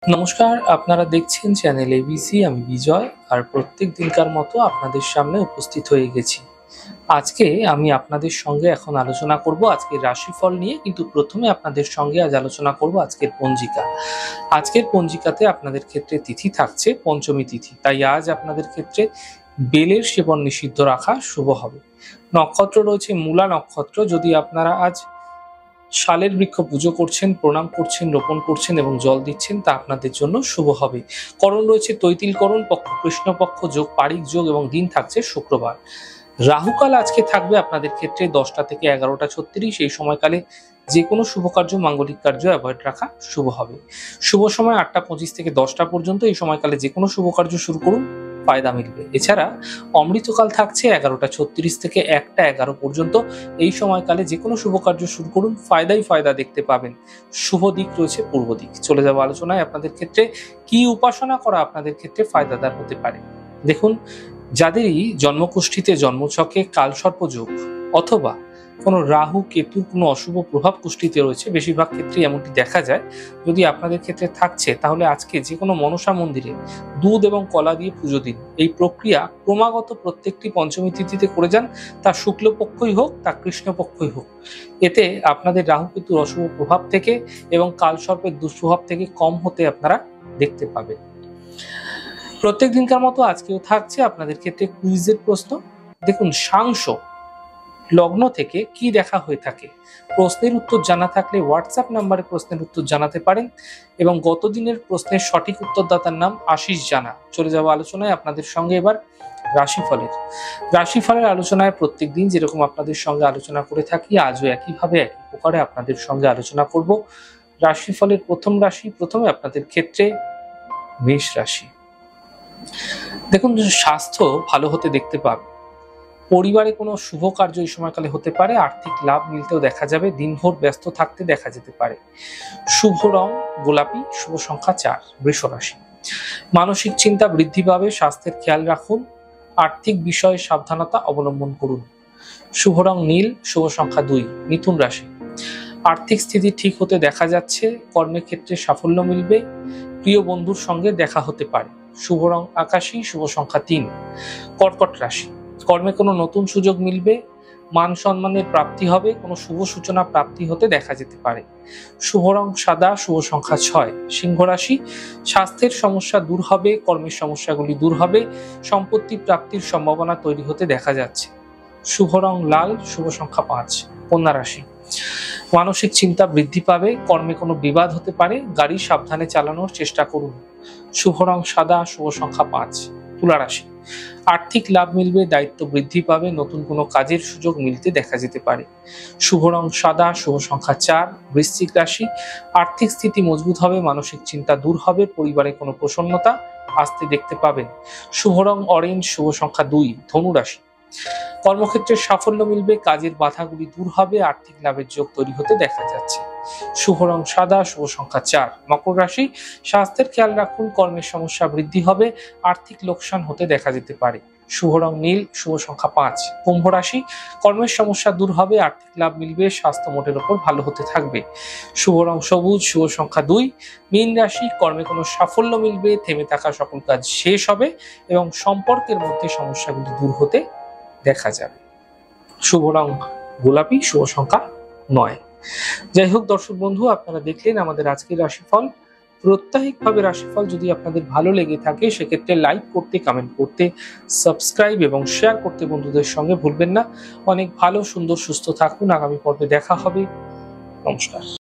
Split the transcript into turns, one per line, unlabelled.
নমস্কার, আপনারা দেখছেন চ্যানেল এবিসি। আমি বিজয়, আর প্রত্যেক দিনকার মতো আপনাদের সামনে উপস্থিত হয়ে গেছি। আজকে আমি আপনাদের সঙ্গে এখন আলোচনা করব আজকের রাশিফল নিয়ে, কিন্তু প্রথমে আপনাদের সঙ্গে আজ আলোচনা করব আজকের পঞ্জিকা। আজকের পঞ্জিকাতে আপনাদের ক্ষেত্রে তিথি থাকছে পঞ্চমী তিথি, তাই আজ আপনাদের ক্ষেত্রে বেলের সেবন নিষিদ্ধ রাখা শুভ হবে। নক্ষত্র রয়েছে মূলা নক্ষত্র। যদি আপনারা আজ শালের বৃক্ষ পুজো করছেন, প্রণাম করছেন, রোপণ করছেন এবং জল দিচ্ছেন, তা আপনাদের জন্য শুভ হবে। করণ রয়েছে তৈতিল করণ, পক্ষ কৃষ্ণপক্ষ, যোগ পারিক যোগ এবং দিন থাকছে শুক্রবার। রাহুকাল আজকে থাকবে আপনাদের ক্ষেত্রে 10টা থেকে 11টা 36। এই সময়কালে যে কোনো শুভ কার্য, মাঙ্গলিক কার্য অ্যাভয়েড রাখা শুভ হবে। শুভ সময় 8টা 25 থেকে 10টা পর্যন্ত। এই সময়কালে যে কোনো শুভ কার্য শুরু করুন, ফায়দা মিলবে। এছাড়া অমৃতকাল থাকছে 11টা 36 থেকে 1টা 11 পর্যন্ত। এই সময়কালে যে কোনো শুভ কার্য শুরু করুন, ফায়দাই ফায়দা দেখতে পাবেন। শুভ দিক রয়েছে পূর্ব দিক। চলে যাবো আলোচনায়। আপনাদের ক্ষেত্রে কি উপাসনা করা আপনাদের ক্ষেত্রে ফায়দাদার হতে পারে। দেখুন, যাদেরই জন্মকুষ্ঠিতে জন্মছকে কালসর্প যোগ অথবা কোনো রাহু কেতু কোনো অশুভ প্রভাব কুষ্ঠিতে রয়েছে, বেশিরভাগ ক্ষেত্রে এমনটি দেখা যায়। যদি আপনাদের ক্ষেত্রে থাকছে, তাহলে আজকে যে কোনো মনসা মন্দিরে দুধ এবং কলা দিয়ে পুজো দিন। এই প্রক্রিয়া ক্রমাগত প্রত্যেকটি পঞ্চমী তিথিতে করে যান, তা শুক্লপক্ষই হোক তা কৃষ্ণপক্ষই হোক। এতে আপনাদের রাহু কেতুর অশুভ প্রভাব থেকে এবং কালসর্পের দুষ্প্রভাব থেকে কম হতে আপনারা দেখতে পাবেন। প্রত্যেক দিনকার মতো আজকেও থাকছে আপনাদের ক্ষেত্রে কুইজের প্রশ্ন। দেখুন, সাংস লগ্ন থেকে কি দেখা হয়ে থাকে। প্রশ্নের উত্তর জানা থাকলে হোয়াটসঅ্যাপ নাম্বারে প্রশ্নের উত্তর জানাতে পারেন, এবং গত দিনের প্রশ্নের সঠিক উত্তরদাতার নাম আশিস জানা। চলে যাবো আলোচনায় আপনাদের সঙ্গে এবার রাশিফলের আলোচনায়। প্রত্যেক দিন যেরকম আপনাদের সঙ্গে আলোচনা করে থাকি, আজও একইভাবে একই প্রকারে আপনাদের সঙ্গে আলোচনা করব। রাশিফলের প্রথম রাশি, প্রথমে আপনাদের ক্ষেত্রে মেষ রাশি। দেখুন, স্বাস্থ্য ভালো হতে দেখতে পাবে। পরিবারে কোনো শুভ কার্য এই সময়কালে হতে পারে। আর্থিক লাভ মিলতেও দেখা যাবে। দিনভর ব্যস্ত থাকতে দেখা যেতে পারে। শুভ রং গোলাপি, শুভ সংখ্যা 4। বৃষ রাশি। মানসিক চিন্তা বৃদ্ধি পাবে। স্বাস্থ্যের খেয়াল রাখুন। আর্থিক বিষয়ে সাবধানতা অবলম্বন করুন। শুভ রং নীল, শুভ সংখ্যা 2। মিথুন রাশি। আর্থিক স্থিতি ঠিক হতে দেখা যাচ্ছে। কর্মের ক্ষেত্রে সাফল্য মিলবে। প্রিয় বন্ধুর সঙ্গে দেখা হতে পারে। শুভ রং আকাশী, শুভ সংখ্যা 3। কর্কট রাশি। কর্মে কোনো নতুন সুযোগ মিলবে। মান সম্মানের প্রাপ্তি হবে। কোনো শুভ সূচনা প্রাপ্তি হতে দেখা যেতে পারে। শুভ রং সাদা, শুভ সংখ্যা 6। সিংহ রাশি। স্বাস্থ্যের সমস্যা দূর হবে। কর্মের সমস্যাগুলি দূর হবে। সম্পত্তি প্রাপ্তির সম্ভাবনা তৈরি হতে দেখা যাচ্ছে। শুভ রং লাল, শুভ সংখ্যা 5। কন্যা রাশি। মানসিক চিন্তা বৃদ্ধি পাবে। কর্মে কোনো বিবাদ হতে পারে। গাড়ি সাবধানে চালানোর চেষ্টা করুন। শুভ রং সাদা, শুভ সংখ্যা 5। তুলা রাশি। আর্থিক লাভ মিলবে। দায়িত্ব বৃদ্ধি পাবে। নতুন কোনো কাজের সুযোগ মিলতে দেখা যেতে পারে। শুভ রং সাদা, শুভ সংখ্যা 4। বৃশ্চিক রাশি। আর্থিক স্থিতি মজবুত হবে। মানসিক চিন্তা দূর হবে। পরিবারে কোনো প্রসন্নতা আসতে দেখতে পাবেন। শুভ রং অরেঞ্জ, শুভ সংখ্যা 2। ধনু রাশি। কর্মক্ষেত্রে সাফল্য মিলবে। কাজের বাধাগুলি দূর হবে। আর্থিক লাভের যোগ তৈরি হতে দেখা যাচ্ছে। শুভ রং সাদা, শুভ সংখ্যা 4। মকর রাশি। স্বাস্থ্যের খেয়াল রাখুন। কর্মের সমস্যা বৃদ্ধি হবে। আর্থিক লোকসান হতে দেখা যেতে পারে। শুভ রং নীল, শুভ সংখ্যা 5। কুম্ভ রাশি। কর্মের সমস্যা দূর হবে। আর্থিক লাভ মিলবে। স্বাস্থ্য মোটের ওপর ভালো হতে থাকবে। শুভ রং সবুজ, শুভ সংখ্যা 2। মীন রাশি। কর্মে কোনো সাফল্য মিলবে। থেমে থাকা সকল কাজ শেষ হবে এবং সম্পর্কের মধ্যে সমস্যাগুলি দূর হতে দেখা যাবে। শুভ রং গোলাপি, শুভ সংখ্যা 9। যাই হোক দর্শক বন্ধু, আপনারা দেখলেন আমাদের আজকের রাশিফল। প্রত্যাহিকভাবে রাশিফল যদি আপনাদের ভালো লেগে থাকে, সেক্ষেত্রে লাইক করতে, কমেন্ট করতে, সাবস্ক্রাইব এবং শেয়ার করতে বন্ধুদের সঙ্গে ভুলবেন না। অনেক ভালো, সুন্দর, সুস্থ থাকুন। আগামী পর্বে দেখা হবে। নমস্কার।